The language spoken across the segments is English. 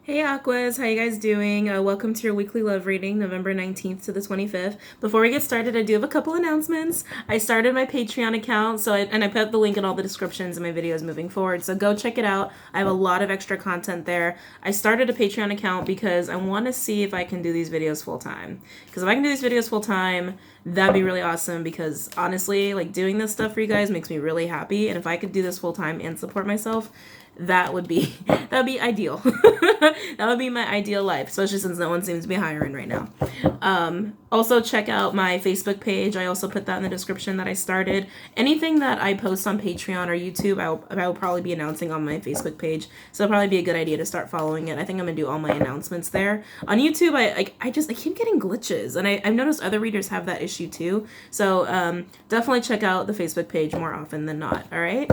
Hey Aquas, how you guys doing? Welcome to your weekly love reading, November 19th to the 25th. Before we get started, I do have a couple announcements. I started my Patreon account, and I put the link in all the descriptions in my videos moving forward, so go check it out. I have a lot of extra content there. I started a Patreon account because I want to see if I can do these videos full time. Because if I can do these videos full time, that'd be really awesome, because honestly, like, doing this stuff for you guys makes me really happy, and if I could do this full time and support myself, that would be ideal. That would be my ideal life, especially since no one seems to be hiring right now. Also check out my Facebook page. I also put that in the description that I started. Anything that I post on Patreon or YouTube, I will probably be announcing on my Facebook page, so it'll probably be a good idea to start following it. I think I'm gonna do all my announcements there. On YouTube, I keep getting glitches, and I've noticed other readers have that issue too, so definitely check out the Facebook page more often than not. All right.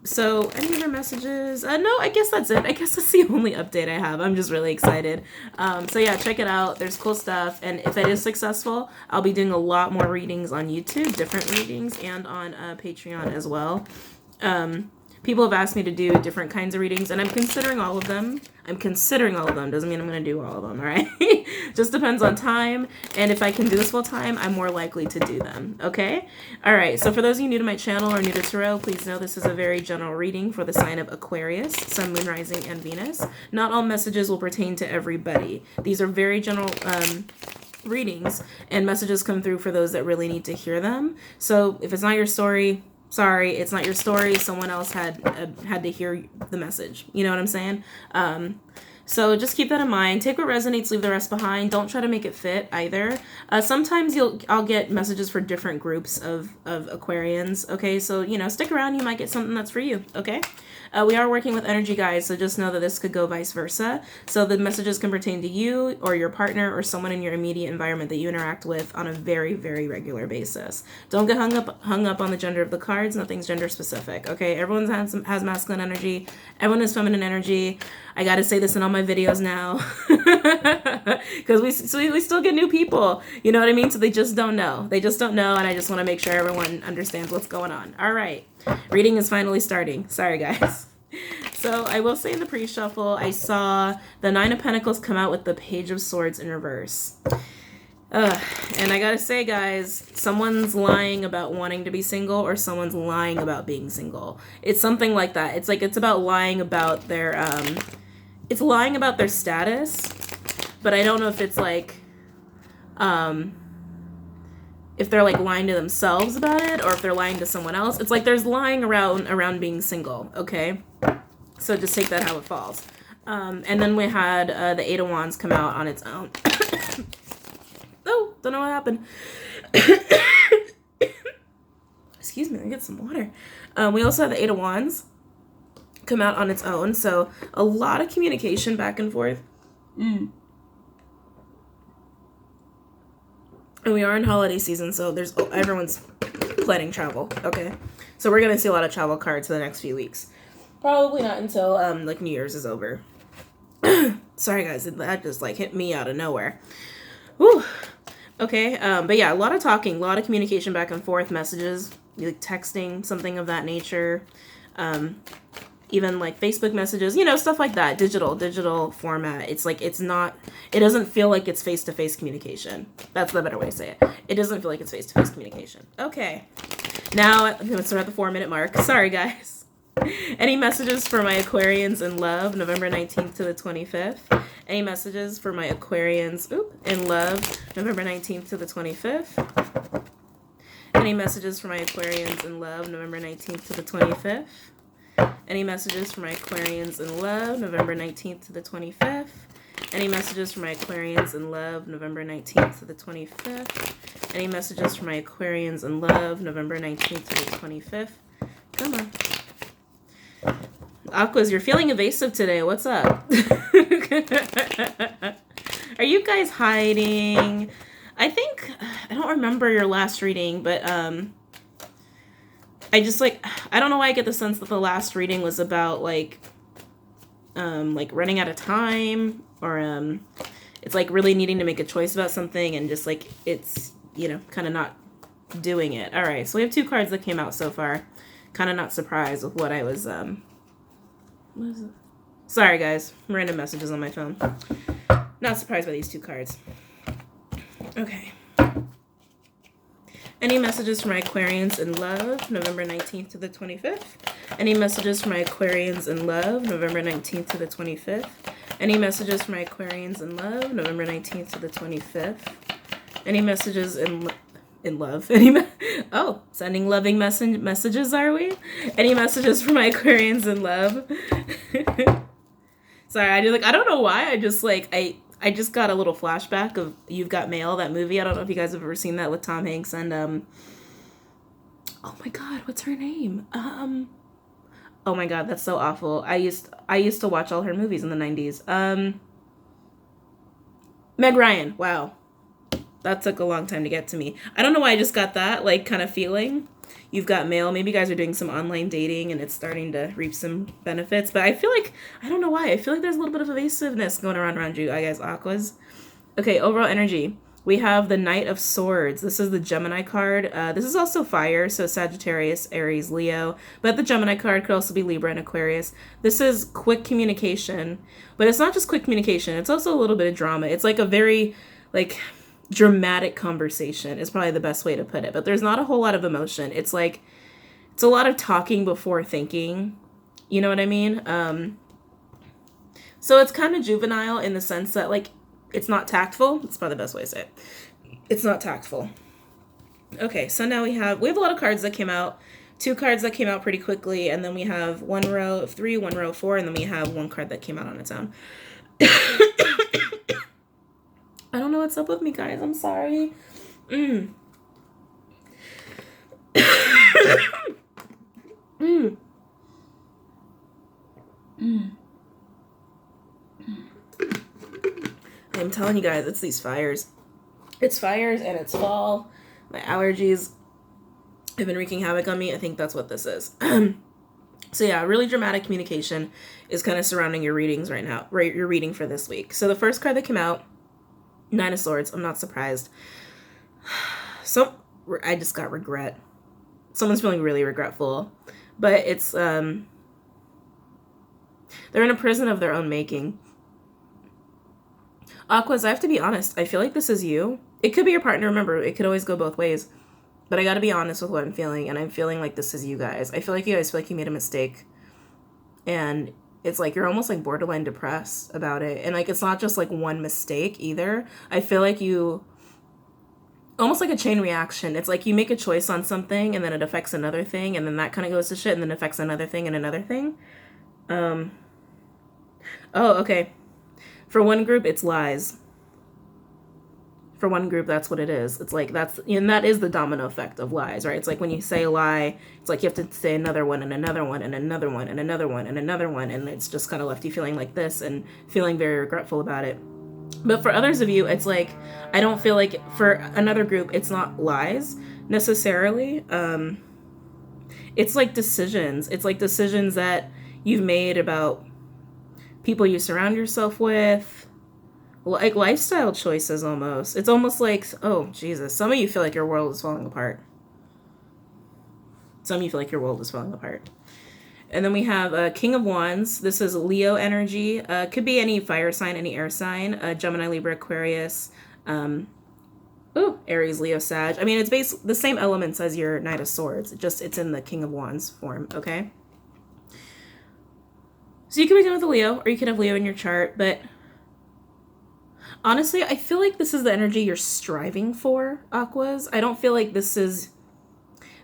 So any other messages? No, I guess that's it. I guess that's the only update I have. I'm just really excited. So yeah, check it out. There's cool stuff. And if it is successful, I'll be doing a lot more readings on YouTube, different readings, and on Patreon as well. People have asked me to do different kinds of readings, and I'm considering all of them. Doesn't mean I'm going to do all of them, all right? Just depends on time, and if I can do this full time, I'm more likely to do them, okay? All right, so for those of you new to my channel or new to tarot, please know this is a very general reading for the sign of Aquarius, Sun, Moon, Rising, and Venus. Not all messages will pertain to everybody. These are very general readings, and messages come through for those that really need to hear them. So if it's not your story, sorry, it's not your story. Someone else had to hear the message. You know what I'm saying? So just keep that in mind. Take what resonates, leave the rest behind. Don't try to make it fit either. Sometimes I'll get messages for different groups of Aquarians. Okay, so stick around. You might get something that's for you. Okay. We are working with energy guides, so just know that this could go vice versa. So the messages can pertain to you or your partner or someone in your immediate environment that you interact with on a very, very regular basis. Don't get hung up on the gender of the cards. Nothing's gender specific. Okay, everyone has masculine energy. Everyone has feminine energy. I gotta say this in all my videos now, because we still get new people. You know what I mean? So they just don't know. And I just want to make sure everyone understands what's going on. All right, reading is finally starting. Sorry, guys. So I will say in the pre-shuffle, I saw the Nine of Pentacles come out with the Page of Swords in reverse. And I gotta say, guys, someone's lying about wanting to be single, or someone's lying about being single. It's something like that. It's about lying about their it's lying about their status, but I don't know if it's like if they're like lying to themselves about it, or if they're lying to someone else. It's like there's lying around being single. Okay, so just take that how it falls. And then we had the Eight of Wands come out on its own. Oh, don't know what happened. Excuse me, let me get some water. We also have the Eight of Wands come out on its own, so a lot of communication back and forth. And we are in holiday season, so everyone's planning travel. Okay, so we're gonna see a lot of travel cards for the next few weeks. Probably not until like New Year's is over. Sorry guys, that just like hit me out of nowhere. Whew. Okay, but yeah, a lot of talking, a lot of communication back and forth, messages, like texting, something of that nature. Even like Facebook messages, stuff like that, digital format. It's like, it doesn't feel like it's face-to-face communication. That's the better way to say it. It doesn't feel like it's face-to-face communication. Okay, now I'm going to start at the 4-minute mark. Sorry, guys. Any messages for my Aquarians in love, November 19th to the 25th? Any messages for my Aquarians in love, November 19th to the 25th? Any messages for my Aquarians in love, November 19th to the 25th? Any messages for my Aquarians in love, November 19th to the 25th? Any messages for my Aquarians in love, November 19th to the 25th? Any messages for my Aquarians in love, November 19th to the 25th? Come on. Aquas, you're feeling evasive today. What's up? Are you guys hiding? I don't remember your last reading, but I don't know why I get the sense that the last reading was about like running out of time, or it's like really needing to make a choice about something, and just like it's kind of not doing it. All right, so we have 2 cards that came out so far. Kind of not surprised with what I was what is it? Sorry, guys. Random messages on my phone. Not surprised by these two cards. Okay. Any messages for my Aquarians in love, November 19th to the 25th? Any messages for my Aquarians in love, November 19th to the 25th? Any messages for my Aquarians in love, November 19th to the 25th? Any messages in love? Oh, sending loving messages, are we? Any messages for my Aquarians in love? Sorry, I don't know why. I just got a little flashback of You've Got Mail, that movie. I don't know if you guys have ever seen that with Tom Hanks and oh my god, what's her name? Oh my god, that's so awful. I used to watch all her movies in the 90s. Meg Ryan. Wow. That took a long time to get to me. I don't know why I just got that like kind of feeling. You've Got Mail. Maybe you guys are doing some online dating and it's starting to reap some benefits. But I feel like, I don't know why, I feel like there's a little bit of evasiveness going around you, I guess, Aquas. Okay, overall energy. We have the Knight of Swords. This is the Gemini card. This is also fire, so Sagittarius, Aries, Leo. But the Gemini card could also be Libra and Aquarius. This is quick communication. But it's not just quick communication. It's also a little bit of drama. It's like a very, like, dramatic conversation is probably the best way to put it. But there's not a whole lot of emotion. It's like, it's a lot of talking before thinking. You know what I mean? So it's kind of juvenile in the sense that, like, it's not tactful. It's probably the best way to say it. It's not tactful. Okay, so now we have a lot of cards that came out. 2 cards that came out pretty quickly, and then we have 1 row of 3, 1 row of 4, and then we have 1 card that came out on its own. I don't know what's up with me, guys. I'm sorry. I'm telling you guys, it's these fires. It's fires and it's fall. My allergies have been wreaking havoc on me. I think that's what this is. So yeah, really dramatic communication is kind of surrounding your readings right now, right? Your reading for this week. So the first card that came out, 9 of Swords. I'm not surprised. So I just got regret. Someone's feeling really regretful, but it's they're in a prison of their own making. Aquas, I have to be honest. I feel like this is you. It could be your partner. Remember, it could always go both ways. But I got to be honest with what I'm feeling, and I'm feeling like this is you guys. I feel like you guys feel like you made a mistake, and it's like you're almost like borderline depressed about it. And like, it's not just like one mistake either. I feel like you, almost like a chain reaction. It's like you make a choice on something and then it affects another thing, and then that kind of goes to shit, and then affects another thing and another thing. Oh, okay. For one group, it's lies. For one group, that's what it is. It's like, and that is the domino effect of lies, right? It's like when you say a lie, it's like you have to say another one and another one and another one and another one and another one. And it's just kind of left you feeling like this and feeling very regretful about it. But for others of you, it's like, I don't feel like, for another group, it's not lies necessarily. It's like decisions. It's like decisions that you've made about people you surround yourself with, like lifestyle choices almost. It's almost like, oh, Jesus. Some of you feel like your world is falling apart. Some of you feel like your world is falling apart. And then we have King of Wands. This is Leo energy. Could be any fire sign, any air sign. Gemini, Libra, Aquarius. Aries, Leo, Sag. I mean, it's basically the same elements as your Knight of Swords. It's in the King of Wands form, okay? So you can be dealing with a Leo, or you can have Leo in your chart, but honestly, I feel like this is the energy you're striving for, Aquas. I don't feel like this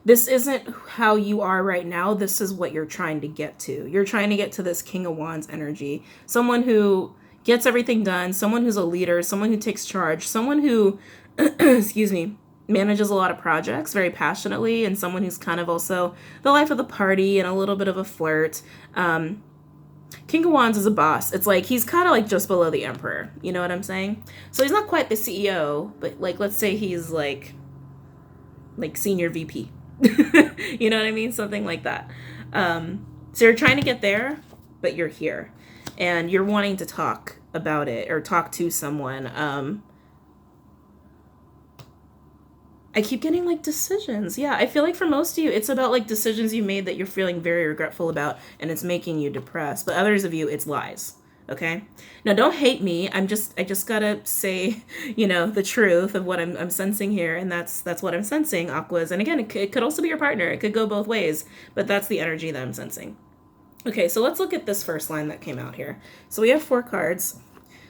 isn't how you are right now. This is what you're trying to get to. You're trying to get to this King of Wands energy. Someone who gets everything done, someone who's a leader, someone who takes charge, someone who, excuse me, manages a lot of projects very passionately, and someone who's kind of also the life of the party and a little bit of a flirt. King of Wands is a boss. It's like he's kind of like just below the Emperor. You know what I'm saying? So he's not quite the CEO, but like, let's say he's like senior VP. You know what I mean? Something like that. So you're trying to get there, but you're here. And you're wanting to talk about it or talk to someone. I keep getting like decisions. Yeah, I feel like for most of you, it's about like decisions you made that you're feeling very regretful about and it's making you depressed. But others of you, it's lies. Okay. Now don't hate me. I just gotta say, the truth of what I'm sensing here. And that's what I'm sensing, Aquas. And again, it could also be your partner. It could go both ways, but that's the energy that I'm sensing. Okay, so let's look at this first line that came out here. So we have 4 cards.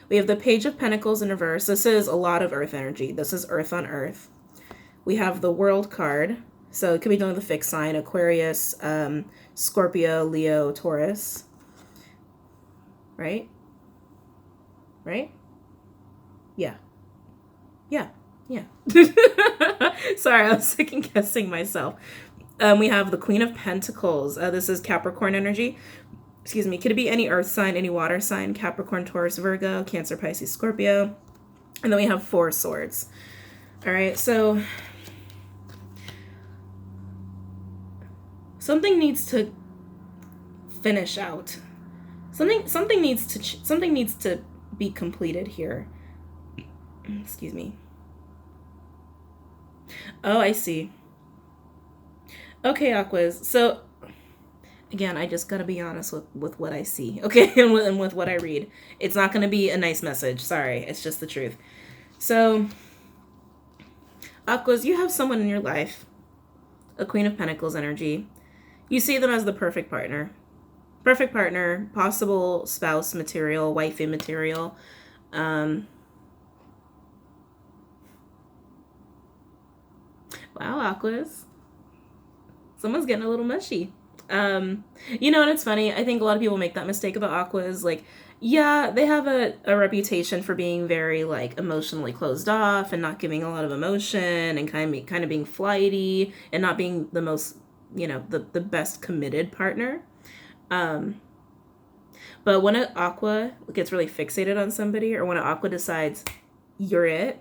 We have the Page of Pentacles in reverse. This is a lot of earth energy. This is earth on earth. We have the World card. So it could be dealing with a fixed sign, Aquarius, Scorpio, Leo, Taurus. Right? Right? Yeah. Yeah. Yeah. Sorry, I was second guessing myself. We have the Queen of Pentacles. This is Capricorn energy. Excuse me. Could it be any earth sign, any water sign? Capricorn, Taurus, Virgo, Cancer, Pisces, Scorpio. And then we have 4 swords. All right. So something needs to finish out. Something needs to be completed here. Excuse me. Oh, I see. Okay, Aquas. So again, I just gotta be honest with what I see, okay, and with what I read. It's not gonna be a nice message. Sorry, it's just the truth. So, Aquas, you have someone in your life, a Queen of Pentacles energy. You see them as the perfect partner. Perfect partner, possible spouse material, wifey material. Wow, Aquas. Someone's getting a little mushy. And it's funny. I think a lot of people make that mistake about Aquas. Like, yeah, they have a reputation for being very, like, emotionally closed off and not giving a lot of emotion and kind of being flighty and not being the most, the best committed partner. But when an Aqua gets really fixated on somebody, or when an Aqua decides you're it,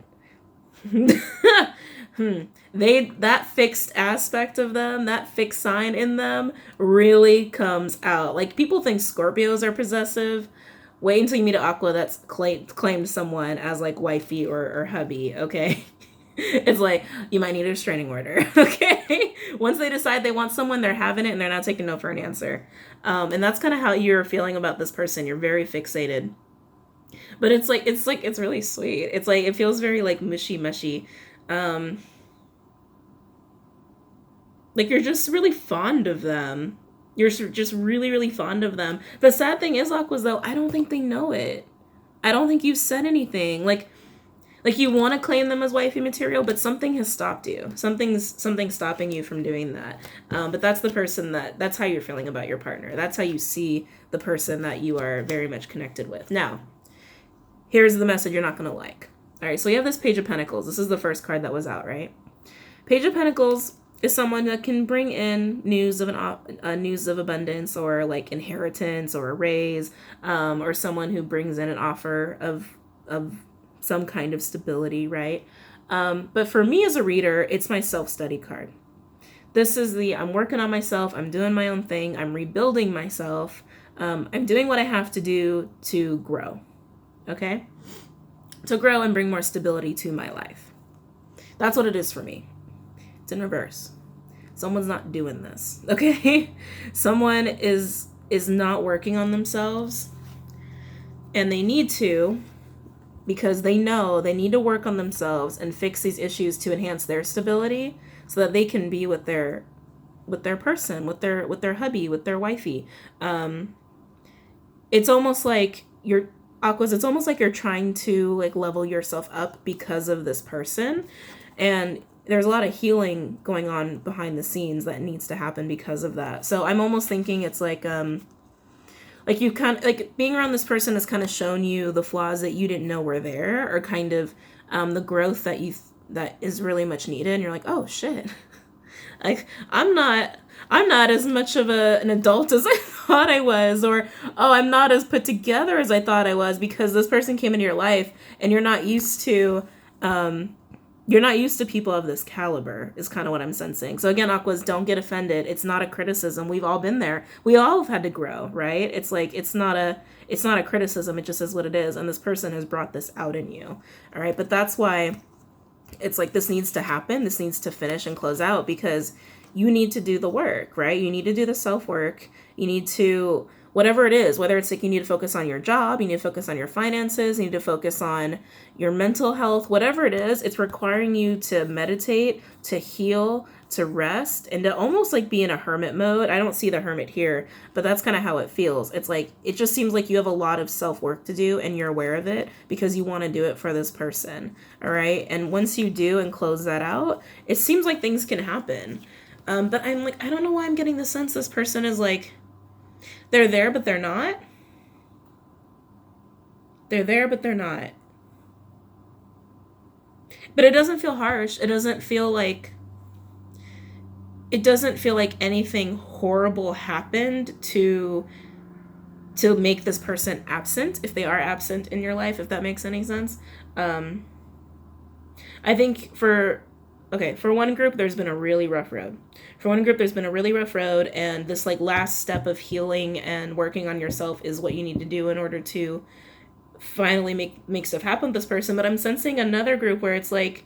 that fixed aspect of them, that fixed sign in them really comes out. Like, people think Scorpios are possessive. Wait until you meet an Aqua that's claimed someone as like wifey or hubby, okay? It's like, you might need a restraining order, okay? Once they decide they want someone, they're having it and they're not taking no for an answer. And that's kind of how you're feeling about this person. You're very fixated. But it's really sweet. It's like, it feels very like mushy. Like you're just really fond of them. You're just really, really fond of them. The sad thing is, Aquas, though, I don't think they know it. I don't think you've said anything. Like you want to claim them as wifey material, but something has stopped you. Something's stopping you from doing that. But that's the person that's how you're feeling about your partner. That's how you see the person that you are very much connected with. Now, here's the message you're not going to like. All right, so we have this Page of Pentacles. This is the first card that was out, right? Page of Pentacles is someone that can bring in news of news of abundance, or like inheritance or a raise, or someone who brings in an offer of some kind of stability, right? But for me as a reader, it's my self-study card. This is I'm working on myself. I'm doing my own thing. I'm rebuilding myself. I'm doing what I have to do to grow, okay? To grow and bring more stability to my life. That's what it is for me. It's in reverse. Someone's not doing this, okay? Someone is not working on themselves, and they need to, because they know they need to work on themselves and fix these issues to enhance their stability so that they can be with their person, with their hubby, with their wifey. It's almost like Aquas, it's almost like you're trying to like level yourself up because of this person, and there's a lot of healing going on behind the scenes that needs to happen because of that. So I'm almost thinking it's like you kind of like being around this person has kind of shown you the flaws that you didn't know were there, or kind of the growth that is really much needed. And you're like, oh shit, like I'm not as much of an adult as I thought I was, or oh, I'm not as put together as I thought I was, because this person came into your life and you're not used to people of this caliber, is kind of what I'm sensing. So again, Aquas, don't get offended. It's not a criticism. We've all been there. We all have had to grow, right? It's like, it's not a criticism. It just is what it is. And this person has brought this out in you. All right. But that's why it's like this needs to happen. This needs to finish and close out because you need to do the work, right? You need to do the self-work. You need to, whatever it is, whether it's like you need to focus on your job, you need to focus on your finances, you need to focus on your mental health, whatever it is, it's requiring you to meditate, to heal, to rest, and to almost like be in a hermit mode. I don't see the hermit here, but that's kind of how it feels. It's like, it just seems like you have a lot of self-work to do and you're aware of it because you want to do it for this person. All right. And once you do and close that out, it seems like things can happen. But I'm like, I don't know why I'm getting the sense this person is like, they're there, but they're not. They're there, but they're not. But it doesn't feel harsh. It doesn't feel like anything horrible happened to make this person absent, if they are absent in your life, if that makes any sense. I think for one group, there's been a really rough road. And this like last step of healing and working on yourself is what you need to do in order to finally make stuff happen with this person. But I'm sensing another group where it's like,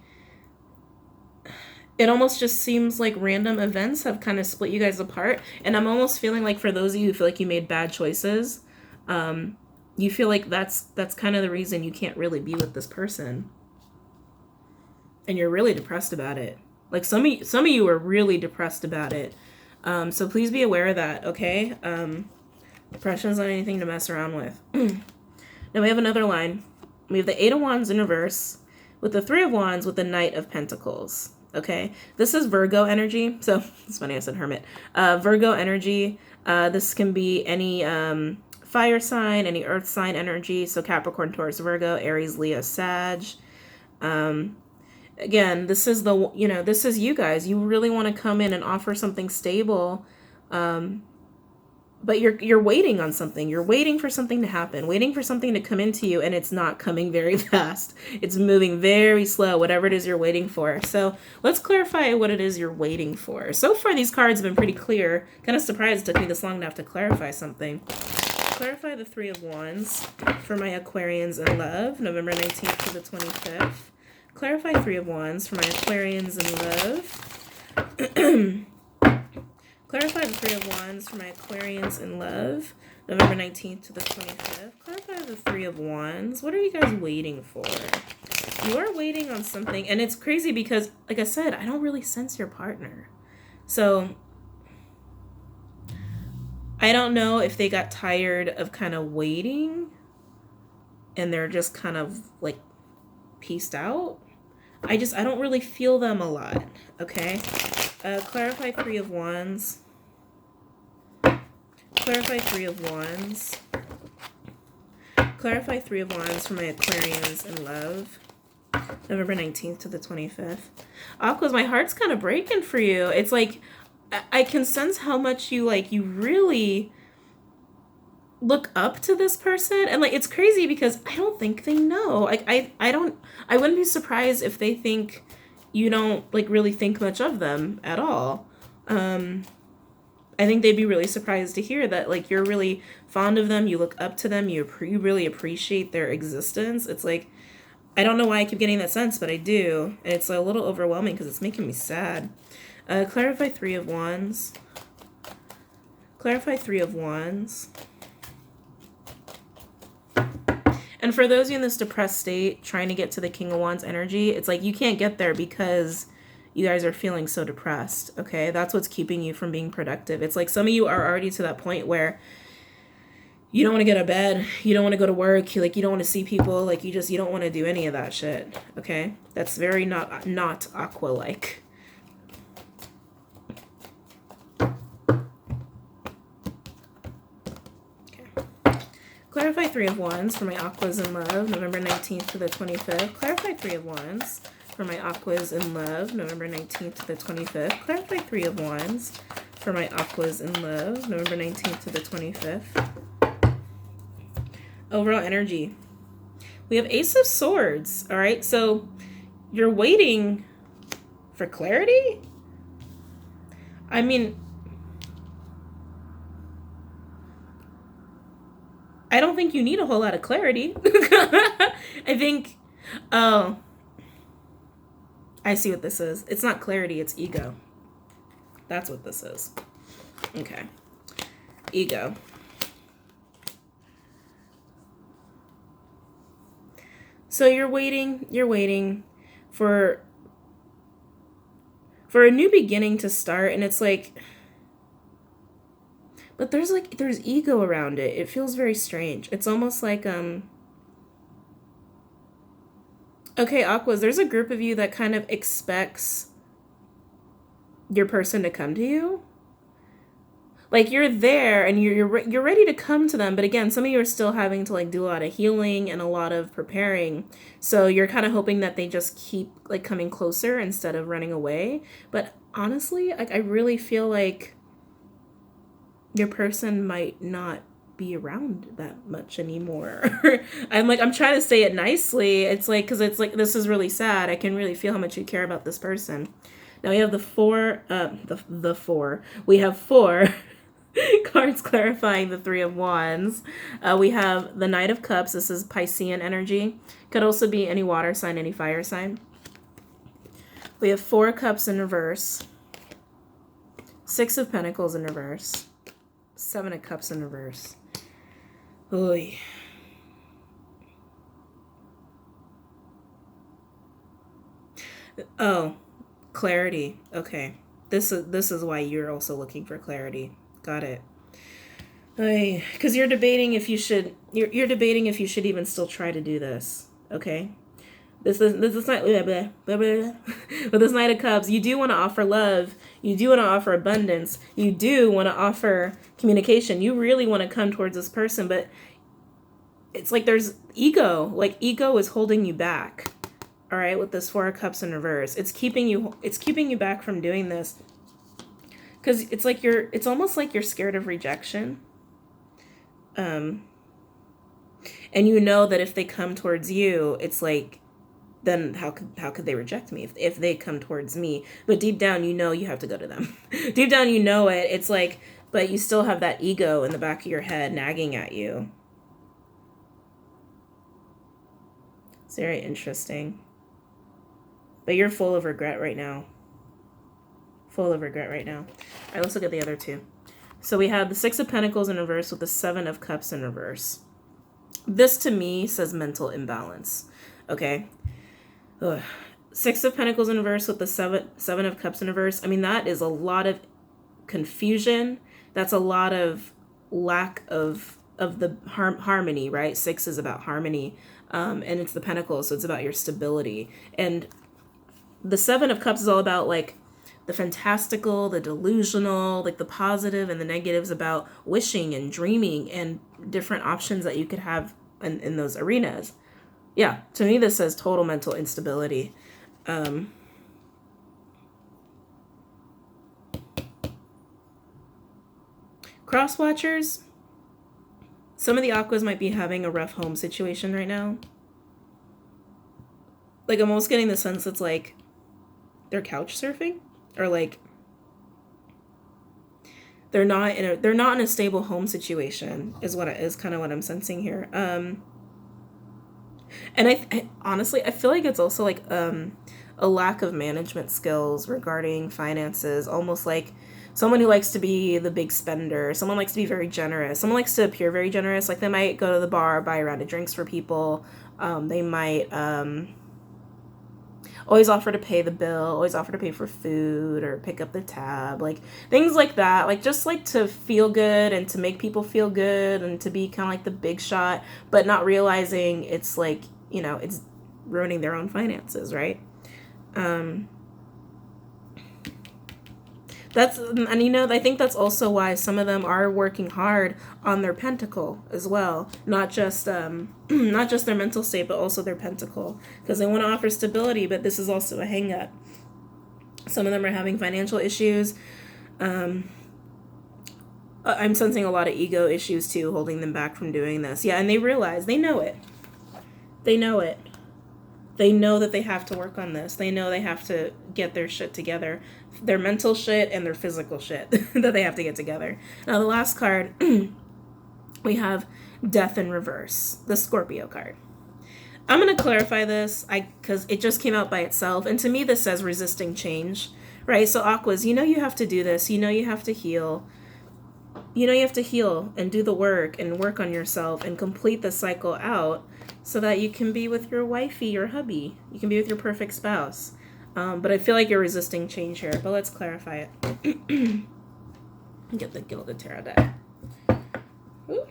it almost just seems like random events have kind of split you guys apart. And I'm almost feeling like for those of you who feel like you made bad choices, you feel like that's kind of the reason you can't really be with this person. And you're really depressed about it. Like some of you are really depressed about it. So please be aware of that, okay? Depression's not anything to mess around with. Now we have another line. We have the 8 of Wands in reverse with the 3 of Wands with the Knight of Pentacles. Okay, this is Virgo energy. So it's funny I said hermit. Virgo energy. This can be any fire sign, any earth sign energy. So Capricorn, Taurus, Virgo, Aries, Leo, Sag. Again, this is this is you guys. You really want to come in and offer something stable. But you're waiting on something. You're waiting for something to happen, waiting for something to come into you, and it's not coming very fast. It's moving very slow, whatever it is you're waiting for. So let's clarify what it is you're waiting for. So far, these cards have been pretty clear. Kind of surprised it took me this long to have to clarify something. Clarify the 3 of Wands for my Aquarians in love, November 19th to the 25th. Clarify 3 of Wands for my Aquarians in love. Clarify the 3 of Wands for my Aquarians in love, November 19th to the 25th. Clarify the 3 of Wands. What are you guys waiting for? You are waiting on something, and it's crazy because, like I said, I don't really sense your partner. So I don't know if they got tired of kind of waiting and they're just kind of like pieced out. I don't really feel them a lot, okay? Clarify 3 of Wands. Clarify 3 of Wands. Clarify 3 of Wands for my Aquarians in love, November 19th to the 25th. Aquas, my heart's kind of breaking for you. It's like, I can sense how much you really look up to this person, and like it's crazy because I don't think they know. Like I wouldn't be surprised if they think you don't like really think much of them at all. I think they'd be really surprised to hear that like you're really fond of them, you look up to them, you really appreciate their existence. It's like, I don't know why I keep getting that sense, but I do, and it's a little overwhelming because it's making me sad. Clarify 3 of Wands. Clarify 3 of Wands. And for those of you in this depressed state, trying to get to the King of Wands energy, it's like you can't get there because you guys are feeling so depressed, okay? That's what's keeping you from being productive. It's like some of you are already to that point where you don't want to get out of bed, you don't want to go to work, you don't want to see people, like you don't want to do any of that shit, okay? That's very not Aqua-like. Clarify 3 of Wands for my Aquas in love, November 19th to the 25th. Clarify 3 of Wands for my Aquas in love, November 19th to the 25th. Clarify 3 of Wands for my Aquas in love, November 19th to the 25th. Overall energy. We have Ace of Swords, all right? So you're waiting for clarity? I mean, I don't think you need a whole lot of clarity. I think, I see what this is. It's not clarity, it's ego. That's what this is. Okay. Ego. So you're waiting for a new beginning to start, and it's like, but there's ego around it. It feels very strange. It's almost like okay, Aquas, there's a group of you that kind of expects your person to come to you. Like, you're there and you're ready to come to them, but again, some of you are still having to like do a lot of healing and a lot of preparing. So you're kind of hoping that they just keep like coming closer instead of running away. But honestly, like, I really feel like your person might not be around that much anymore. I'm trying to say it nicely. It's like, because it's like, this is really sad. I can really feel how much you care about this person. Now we have we have four cards clarifying the Three of Wands. We have the Knight of Cups. This is Piscean energy. Could also be any water sign, any fire sign. We have 4 Cups in reverse. 6 of Pentacles in reverse. 7 of Cups in reverse. Oy. Oh, clarity. Okay. This is why you're also looking for clarity. Got it. Because you're debating if you should even still try to do this. Okay. This is not with this Knight of Cups. You do want to offer love. You do want to offer abundance. You do want to offer communication. You really want to come towards this person, but it's like there's ego. Like, ego is holding you back. All right, with this 4 of Cups in reverse, it's keeping you back from doing this. Because it's almost like you're scared of rejection. And you know that if they come towards you, it's like, then how could they reject me if they come towards me? But deep down, you know you have to go to them. Deep down, you know it. It's like, but you still have that ego in the back of your head nagging at you. It's very interesting. But you're full of regret right now. Full of regret right now. All right, let's look at the other two. So we have the 6 of Pentacles in reverse with the 7 of Cups in reverse. This to me says mental imbalance. Okay. Ugh. 6 of Pentacles in reverse with the 7 of Cups in reverse. I mean, that is a lot of confusion. That's a lot of lack of the harmony, right? 6 is about harmony. And it's the Pentacles, so it's about your stability. And the 7 of Cups is all about like the fantastical, the delusional, like the positive and the negatives, about wishing and dreaming and different options that you could have in those arenas. Yeah, to me this says total mental instability. Cross watchers, some of the Aquas might be having a rough home situation right now. Like, I'm almost getting the sense it's like they're couch surfing, or like they're not in a stable home situation is kind of what I'm sensing here. And I honestly, I feel like it's also like a lack of management skills regarding finances, almost like someone who likes to be the big spender, someone likes to be very generous, someone likes to appear very generous. Like, they might go to the bar, buy a round of drinks for people. They might always offer to pay the bill, always offer to pay for food or pick up the tab, like things like that. Like, just like to feel good and to make people feel good and to be kind of like the big shot, but not realizing it's like, you know, it's ruining their own finances, right? And you know, I think that's also why some of them are working hard on their pentacle as well. Not just their mental state, but also their pentacle, because they want to offer stability, but this is also a hang up. Some of them are having financial issues. I'm sensing a lot of ego issues too, holding them back from doing this. Yeah, and they realize, they know it. They know it. They know that they have to work on this. They know they have to get their shit together. Their mental shit and their physical shit that they have to get together. Now, the last card, we have Death in reverse, the Scorpio card. I'm going to clarify this because it just came out by itself. And to me, this says resisting change, right? So Aquas, you know you have to do this. You know you have to heal. You know you have to heal and do the work and work on yourself and complete the cycle out so that you can be with your wifey, your hubby. You can be with your perfect spouse. But I feel like you're resisting change here. But let's clarify it. Get the Gilded Tarot deck. Ooh.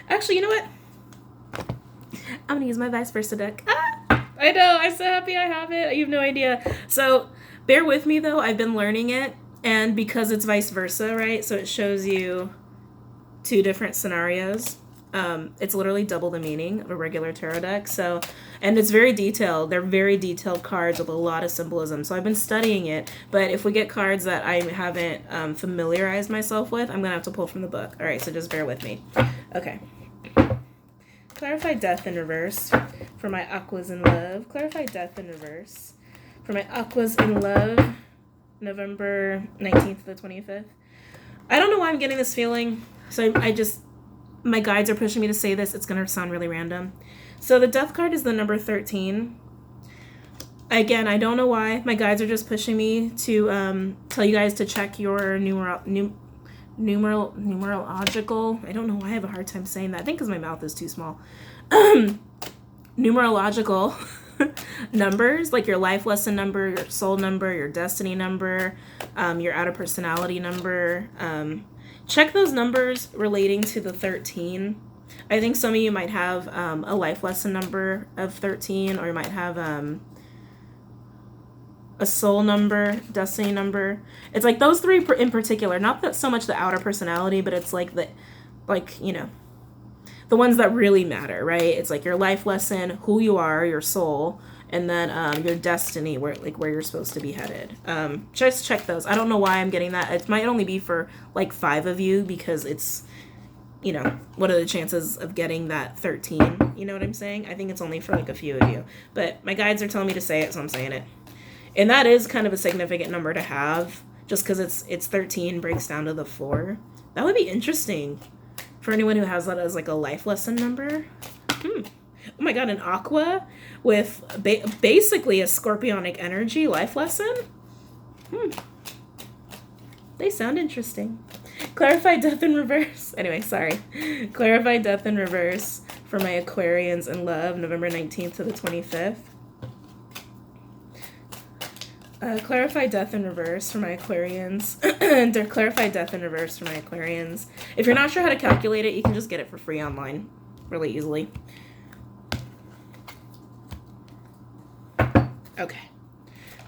Actually, you know what? I'm gonna use my vice versa deck. Ah, I know, I'm so happy I have it. You have no idea. So bear with me though, I've been learning it, and because it's vice versa, right? So it shows you two different scenarios. It's literally double the meaning of a regular tarot deck. So, and it's very detailed. They're very detailed cards with a lot of symbolism. So I've been studying it, but if we get cards that I haven't familiarized myself with, I'm gonna have to pull from the book. All right, so just bear with me. Okay. Clarify death in reverse for my Aquas in love. Clarify death in reverse for my Aquas in love, November 19th to the 25th. I don't know why I'm getting this feeling. So my guides are pushing me to say this. It's going to sound really random. So the death card is the number 13. Again, I don't know why. My guides are just pushing me to tell you guys to check your numerological. I don't know why I have a hard time saying that. I think because my mouth is too small. Numerological numbers, like your life lesson number, your soul number, your destiny number, your outer personality number. Check those numbers relating to the 13. I think some of you might have a life lesson number of 13, or you might have a soul number, destiny number. It's like those three in particular, not that so much the outer personality, but it's like the ones that really matter, right? It's like your life lesson, who you are, your soul, and then your destiny, where you're supposed to be headed. Just check those. I don't know why I'm getting that. It might only be for like 5 of you because it's, what are the chances of getting that 13? You know what I'm saying? I think it's only for like a few of you. But my guides are telling me to say it, so I'm saying it. And that is kind of a significant number to have, just because it's 13 breaks down to the 4. That would be interesting for anyone who has that as like a life lesson number. Oh my god, an aqua with basically a scorpionic energy life lesson. They sound interesting. Clarify death in reverse. Anyway, sorry. Clarify death in reverse for my Aquarians in love, November 19th to the 25th. Clarify death in reverse for my Aquarians. Clarify death in reverse for my Aquarians. If you're not sure how to calculate it, you can just get it for free online really easily. Okay.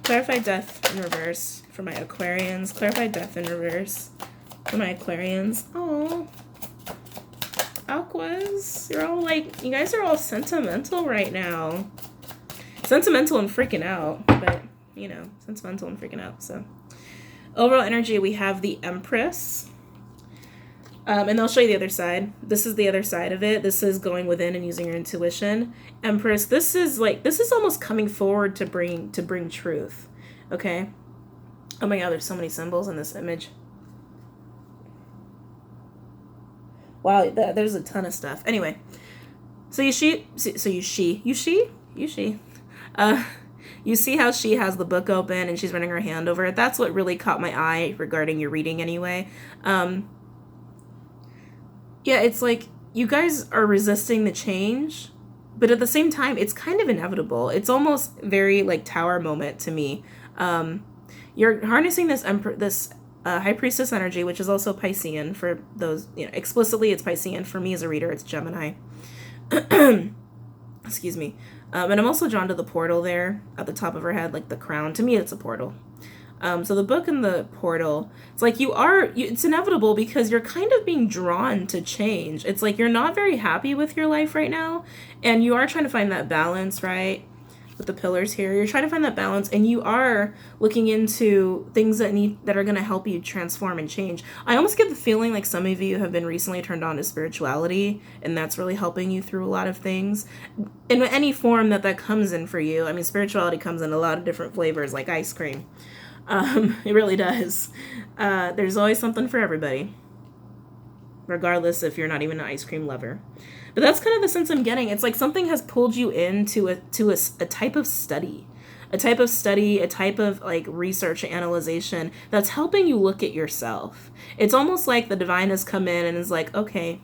Clarify death in reverse for my Aquarians. Clarify death in reverse for my Aquarians. Oh, Aquas, you guys are all sentimental right now. Sentimental and freaking out, but sentimental and freaking out. So overall energy, we have the Empress. And they'll show you the other side. This is the other side of it. This is going within and using your intuition. Empress, this is almost coming forward to bring truth. Okay? Oh my god, there's so many symbols in this image. Wow, there's a ton of stuff. Anyway, you see how she has the book open and she's running her hand over it. That's what really caught my eye regarding your reading anyway. Yeah, it's like you guys are resisting the change, but at the same time, it's kind of inevitable. It's almost very like Tower moment to me. You're harnessing this High Priestess energy, which is also Piscean for those, explicitly it's Piscean. For me as a reader, it's Gemini. Excuse me. And I'm also drawn to the portal there at the top of her head, like the crown. To me, it's a portal. So the book and the portal, it's like it's inevitable because you're kind of being drawn to change. It's like you're not very happy with your life right now, and you are trying to find that balance, right? With the pillars here, you're trying to find that balance, and you are looking into things that are going to help you transform and change. I almost get the feeling like some of you have been recently turned on to spirituality, and that's really helping you through a lot of things. In any form that comes in for you. I mean, spirituality comes in a lot of different flavors, like ice cream. It really does. There's always something for everybody, regardless if you're not even an ice cream lover. But that's kind of the sense I'm getting. It's like something has pulled you into a type of study. A type of study, a type of like research and analyzation that's helping you look at yourself. It's almost like the divine has come in and is like, okay,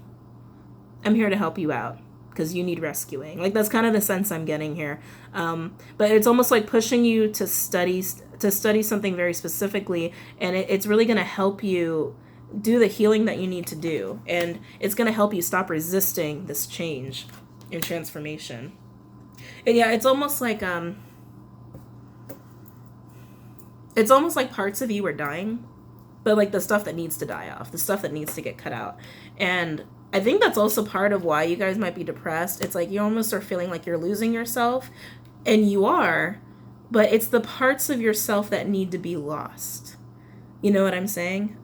I'm here to help you out because you need rescuing. Like that's kind of the sense I'm getting here. But it's almost like pushing you to study something very specifically, and it's really going to help you do the healing that you need to do, and it's going to help you stop resisting this change and transformation. And yeah, it's almost like parts of you are dying, but like the stuff that needs to die off, the stuff that needs to get cut out. And I think that's also part of why you guys might be depressed. It's like you almost are feeling like you're losing yourself, and you are, but it's the parts of yourself that need to be lost. You know what I'm saying?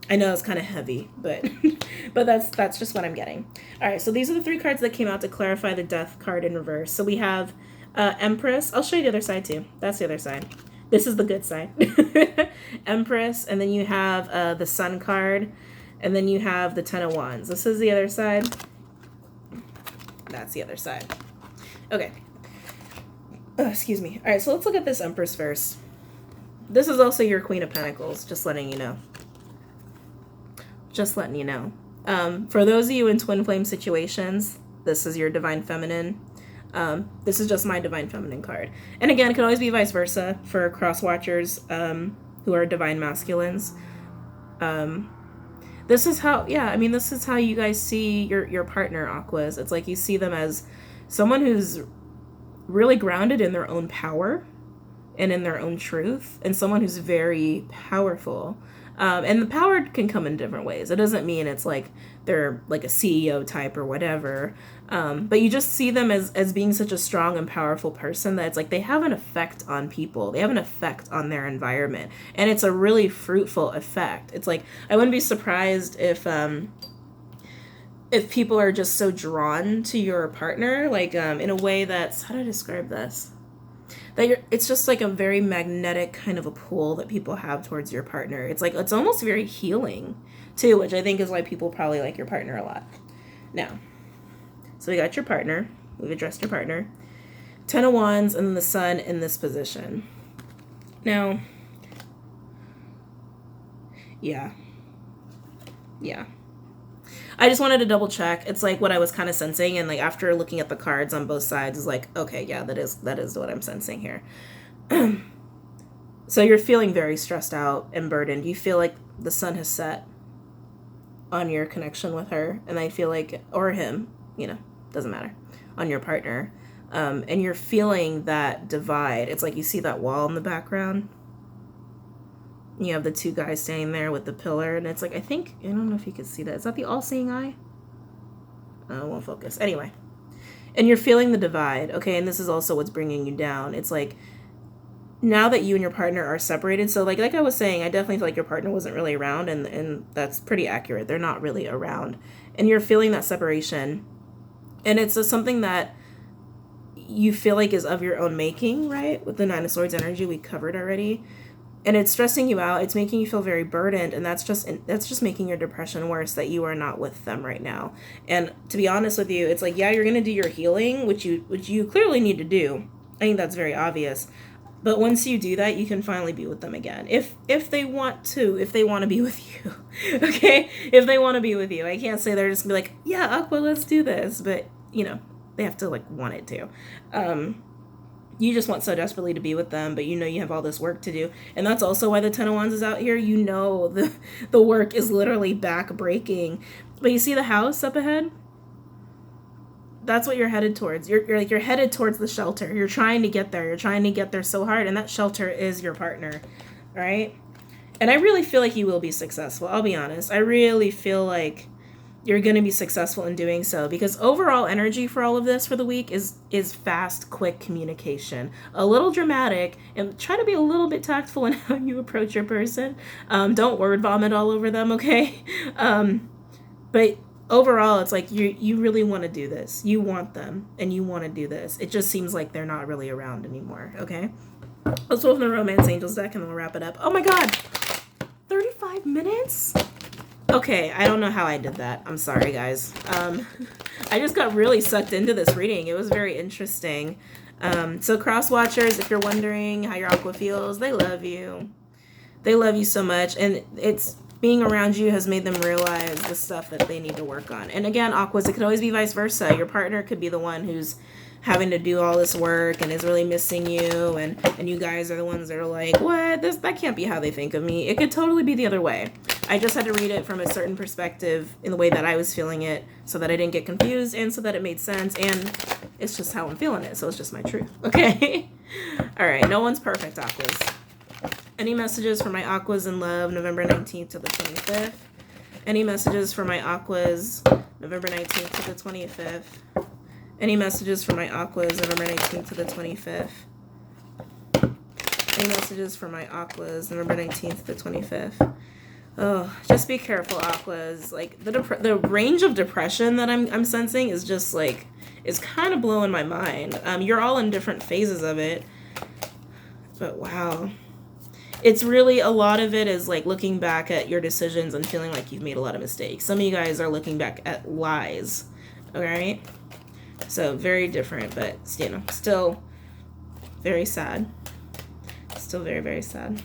I know it's kind of heavy, but but that's just what I'm getting. All right, so these are the 3 cards that came out to clarify the Death card in reverse. So we have Empress. I'll show you the other side too. That's the other side. This is the good side. Empress, and then you have the Sun card, and then you have the 10 of Wands. This is the other side. That's the other side. Okay. Excuse me. All right, so let's look at this Empress first. This is also your Queen of Pentacles, just letting you know. Just letting you know. For those of you in twin flame situations, this is your Divine Feminine. This is just my Divine Feminine card. And again, it can always be vice versa for cross watchers who are Divine Masculines. This is how, yeah, I mean, this is how you guys see your partner, Aquas. It's like you see them as someone who's really grounded in their own power and in their own truth, and someone who's very powerful. And the power can come in different ways. It doesn't mean it's like they're like a CEO type or whatever. But you just see them as being such a strong and powerful person that it's like they have an effect on people. They have an effect on their environment. And it's a really fruitful effect. It's like, I wouldn't be surprised if people are just so drawn to your partner, like in a way that's, how do I describe this? It's just like a very magnetic kind of a pull that people have towards your partner. It's like, it's almost very healing too, which I think is why people probably like your partner a lot. Now, so we got your partner. We've addressed your partner. 10 of Wands, and then the Sun in this position. Now, yeah. I just wanted to double check. It's like what I was kind of sensing, and like after looking at the cards on both sides, is like, okay, yeah, that is what I'm sensing here. So you're feeling very stressed out and burdened. You feel like the sun has set on your connection with her, and I feel like, or him, you know, doesn't matter, on your partner. And you're feeling that divide. It's like you see that wall in the background. You have the 2 guys standing there with the pillar, and it's like, I don't know if you can see that. Is that the all-seeing eye? It won't focus. Anyway. And you're feeling the divide, okay? And this is also what's bringing you down. It's like, now that you and your partner are separated, so like I was saying, I definitely feel like your partner wasn't really around, and that's pretty accurate. They're not really around. And you're feeling that separation. And it's something that you feel like is of your own making, right? With the 9 of Swords energy we covered already. And it's stressing you out. It's making you feel very burdened, and that's just making your depression worse, that you are not with them right now. And to be honest with you, it's like, yeah, you're going to do your healing, which you clearly need to do. I think that's very obvious. But once you do that, you can finally be with them again. If they want to be with you. Okay? If they want to be with you. I can't say they're just going to be like, yeah, Aqua, let's do this. But, you know, they have to like want it to. You just want so desperately to be with them, but you know you have all this work to do. And that's also why the 10 of Wands is out here. You know the work is literally back-breaking. But you see the house up ahead? That's what you're headed towards. You're headed towards the shelter. You're trying to get there. You're trying to get there so hard, and that shelter is your partner, right? And I really feel like you will be successful. I'll be honest. I really feel like you're going to be successful in doing so, because overall energy for all of this for the week is fast, quick communication. A little dramatic, and try to be a little bit tactful in how you approach your person. Don't word vomit all over them, okay? But overall, it's like you really want to do this. You want them, and you want to do this. It just seems like they're not really around anymore, okay? Let's open the Romance Angels deck, and then we'll wrap it up. Oh my god! 35 minutes? Okay, I don't know how I did that. I'm sorry, guys. I just got really sucked into this reading. It was very interesting. So cross watchers, if you're wondering how your Aqua feels, they love you. They love you so much, and it's being around you has made them realize the stuff that they need to work on. And again, Aquas, it could always be vice versa. Your partner could be the one who's having to do all this work and is really missing you, and you guys are the ones that are like, what? That can't be how they think of me. It could totally be the other way. I just had to read it from a certain perspective in the way that I was feeling it so that I didn't get confused and so that it made sense, and it's just how I'm feeling it, so it's just my truth. Okay? All right, no one's perfect, Aquas. Any messages for my Aquas in love, November 19th to the 25th? Any messages for my Aquas, November 19th to the 25th? Any messages for my Aquas, November 19th to the 25th? Any messages for my Aquas, November 19th to the 25th? Oh, just be careful, Aquas. Like, the range of depression that I'm sensing is just, like, is kind of blowing my mind. You're all in different phases of it. But, wow. It's really, a lot of it is, like, looking back at your decisions and feeling like you've made a lot of mistakes. Some of you guys are looking back at lies. Alright? So, very different, but, you know, still very sad. Still very, very sad.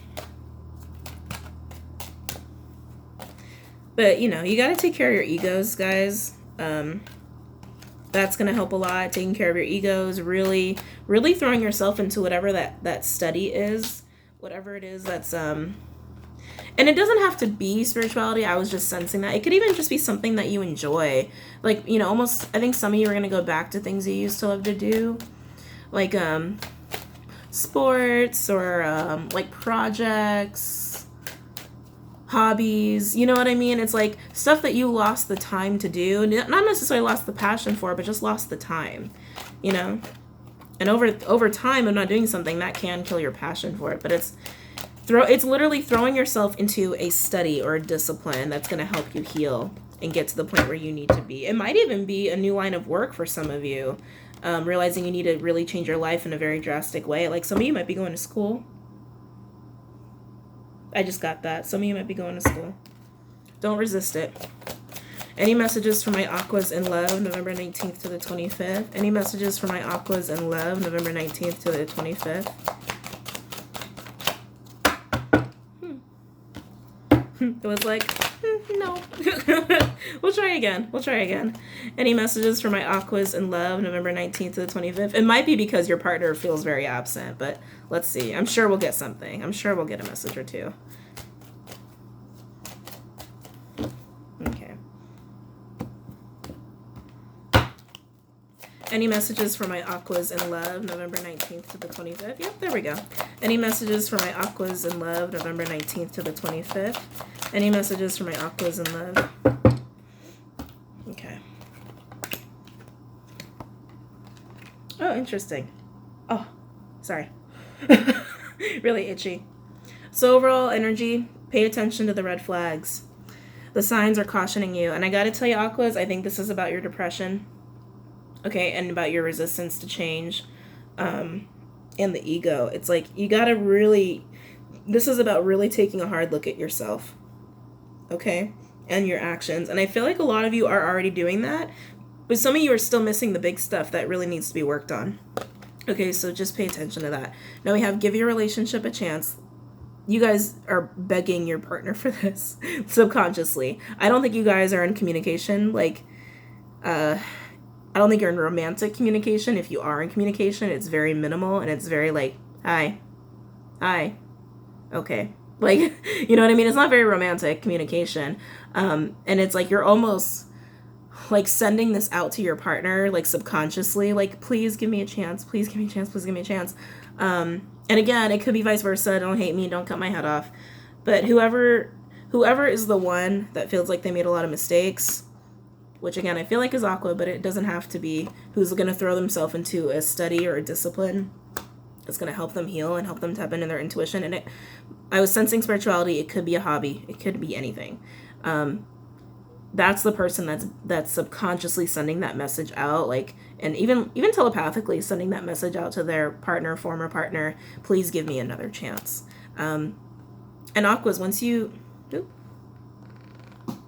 But, you know, you got to take care of your egos, guys. That's going to help a lot. Taking care of your egos, really, really throwing yourself into whatever that study is. Whatever it is that's, and it doesn't have to be spirituality. I was just sensing that. It could even just be something that you enjoy. Like, you know, almost, I think some of you are going to go back to things you used to love to do. Like, sports or, like, projects, hobbies, you know what I mean? It's like stuff that you lost the time to do. Not necessarily lost the passion for, but just lost the time, you know? And over time of not doing something, that can kill your passion for it. But it's literally throwing yourself into a study or a discipline that's going to help you heal and get to the point where you need to be. It might even be a new line of work for some of you, realizing you need to really change your life in a very drastic way. Like some of you might be going to school. I just got that. Some of you might be going to school. Don't resist it. Any messages for my Aquas in love, November 19th to the 25th? Any messages for my Aquas in love, November 19th to the 25th? It was like, no. We'll try again. We'll try again. Any messages for my Aquas in love, November 19th to the 25th? It might be because your partner feels very absent, but let's see. I'm sure we'll get something. I'm sure we'll get a message or two. Okay. Any messages for my Aquas in love, November 19th to the 25th? Yep, there we go. Any messages for my Aquas in love, November 19th to the 25th? Any messages for my Aquas in love? Okay. Oh, interesting. Oh, sorry. Really itchy. So overall energy, pay attention to the red flags. The signs are cautioning you. And I got to tell you, Aquas, I think this is about your depression. Okay, and about your resistance to change, and the ego. It's like, you gotta really, this is about really taking a hard look at yourself, okay, and your actions. And I feel like a lot of you are already doing that, but some of you are still missing the big stuff that really needs to be worked on. Okay, so just pay attention to that. Now we have give your relationship a chance. You guys are begging your partner for this subconsciously. I don't think you guys are in communication, like, I don't think you're in romantic communication. If you are in communication, it's very minimal and it's very like, hi, okay. Like, you know what I mean? It's not very romantic communication. And it's like you're almost like sending this out to your partner, like subconsciously, like, please give me a chance. Please give me a chance. Please give me a chance. And again, it could be vice versa. Don't hate me. Don't cut my head off. But whoever is the one that feels like they made a lot of mistakes, which again, I feel like is Aqua, but it doesn't have to be, who's going to throw themselves into a study or a discipline that's going to help them heal and help them tap into their intuition. And I was sensing spirituality. It could be a hobby. It could be anything. That's the person that's subconsciously sending that message out, like, and even telepathically sending that message out to their partner, former partner, please give me another chance. And Aquas, once you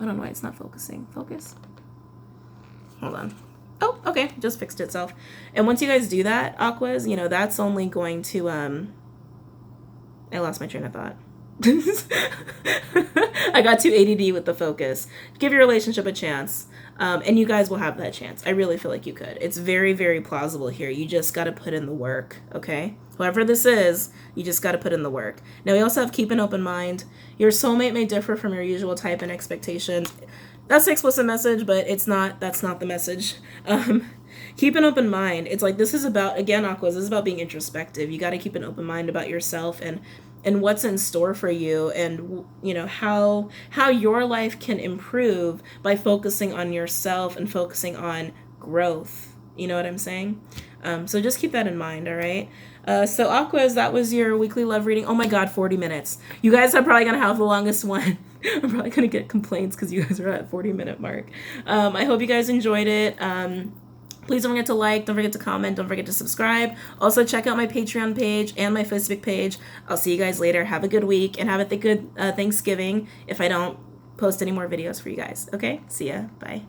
I don't know why it's not focusing. Focus. Hold on. Oh, okay, just fixed itself. And once you guys do that, Aquas, you know, that's only going to, I lost my train of thought. I got too ADD with the focus. Give your relationship a chance, and you guys will have that chance. I really feel like you could. It's very, very plausible here. You just got to put in the work, okay? Whoever this is, you just got to put in the work. Now, we also have keep an open mind. Your soulmate may differ from your usual type and expectations. That's the explicit message, but it's not. That's not the message. Keep an open mind. It's like, this is about, again, Aquas, this is about being introspective. You got to keep an open mind about yourself and what's in store for you, and you know how your life can improve by focusing on yourself and focusing on growth. You know what I'm saying? So just keep that in mind, all right? So Aquas, that was your weekly love reading. Oh my God, 40 minutes. You guys are probably going to have the longest one. I'm probably going to get complaints because you guys are at 40-minute mark. I hope you guys enjoyed it. Please don't forget to like, don't forget to comment, don't forget to subscribe. Also, check out my Patreon page and my Facebook page. I'll see you guys later. Have a good week and have a good Thanksgiving if I don't post any more videos for you guys. Okay? See ya. Bye.